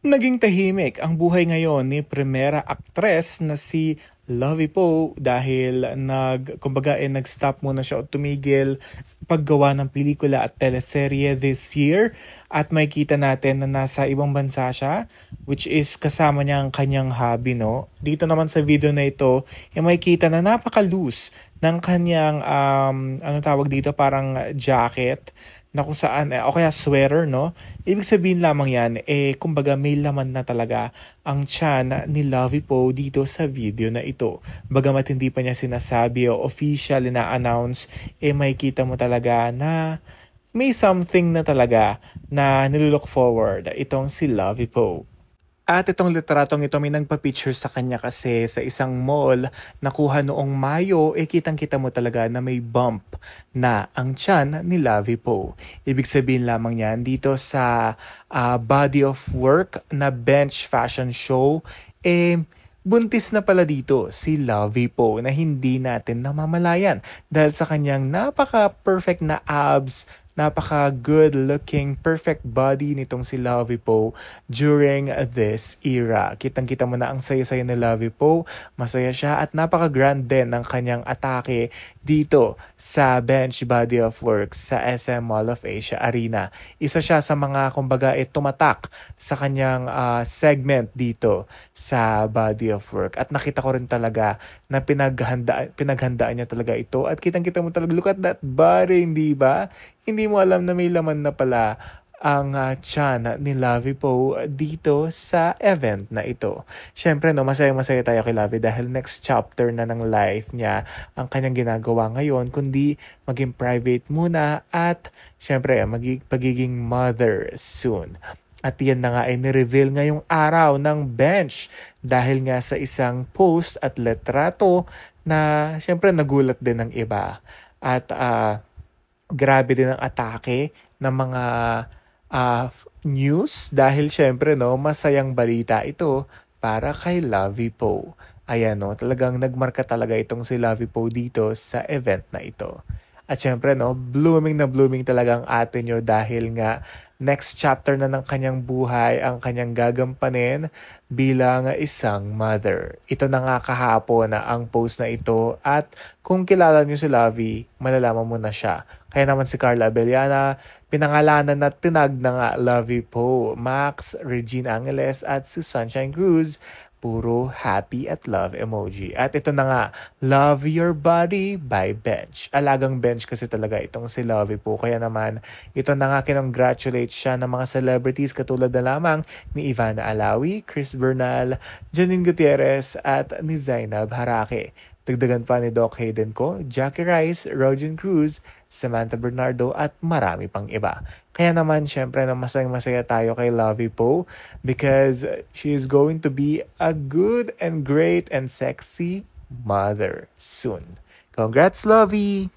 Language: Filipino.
Naging tahimik ang buhay ngayon ni primera aktres na si Lovie Poe dahil nag-stop muna siya o tumigil sa paggawa ng pelikula at teleserye this year at makikita natin na nasa ibang bansa siya, which is kasama niya ang kanyang hobby, no? Dito naman sa video na ito, makikita na napaka-loose ng kanyang ano tawag dito, parang jacket na kung saan, o kaya sweater, no? Ibig sabihin lamang yan, kumbaga may laman na talaga ang tiyan ni Lovie Poe dito sa video na ito. Bagamat hindi pa niya sinasabi o official na-announce, makikita mo talaga na may something na talaga na nilook forward itong si Lovie Poe. At itong litratong ito may nagpa-picture sa kanya kasi sa isang mall nakuha noong Mayo, kitang-kita mo talaga na may bump na ang tiyan ni Lovie Poe. Ibig sabihin lamang yan dito sa body of work na bench fashion show, buntis na pala dito si Lovie Poe na hindi natin namamalayan dahil sa kanyang napaka-perfect na abs, napaka-good looking, perfect body nitong si Lovie Poe during this era. Kitang-kita mo na ang saya-saya ni Lovie Poe, masaya siya at napaka-grand din ng kanyang atake dito sa bench body of work sa SM Mall of Asia Arena. Isa siya sa mga kumbaga tumatak sa kanyang segment dito sa body of work. At nakita ko rin talaga na pinaghandaan niya talaga ito at kitang-kita mo talaga, look at that body, hindi ba? Hindi mo alam na may laman na pala ang tiyan ni Lovie Poe dito sa event na ito. Siyempre, no, masaya-masaya tayo kay Lovie dahil next chapter na ng life niya ang kanyang ginagawa ngayon, kundi maging private muna at siyempre, pagiging mother soon. At yan na nga ay nireveal ngayong araw ng bench dahil nga sa isang post at letrato na siyempre nagulat din ng iba. At grabe din ang atake ng mga news dahil syempre no, masayang balita ito para kay Lovie Poe. Ayan no, talagang nagmarka talaga itong si Lovie Poe dito sa event na ito. At syempre no, blooming na blooming talaga ang ate nyo dahil nga next chapter na ng kanyang buhay ang kanyang gagampanin bilang isang mother. Ito na nga kahapon na ang post na ito at kung kilala nyo si Lovie, malalaman mo na siya. Kaya naman si Carla Abellana, pinangalanan at tinag na nga Lovie Poe, Max, Regine Angeles at si Sunshine Cruz. Puro happy at love emoji. At ito na nga, Love Your Body by Bench. Alagang bench kasi talaga itong si Lovie Poe. Kaya naman, ito na nga kinongratulate siya ng mga celebrities katulad na lamang ni Ivana Alawi, Chris Bernal, Janine Gutierrez at ni Zainab Harake. Dagdagan pa ni Doc Hayden Ko, Jackie Rice, Rogen Cruz, Samantha Bernardo at marami pang iba. Kaya naman syempre na masayang-masaya tayo kay Lovie Poe because she is going to be a good and great and sexy mother soon. Congrats, Lovie!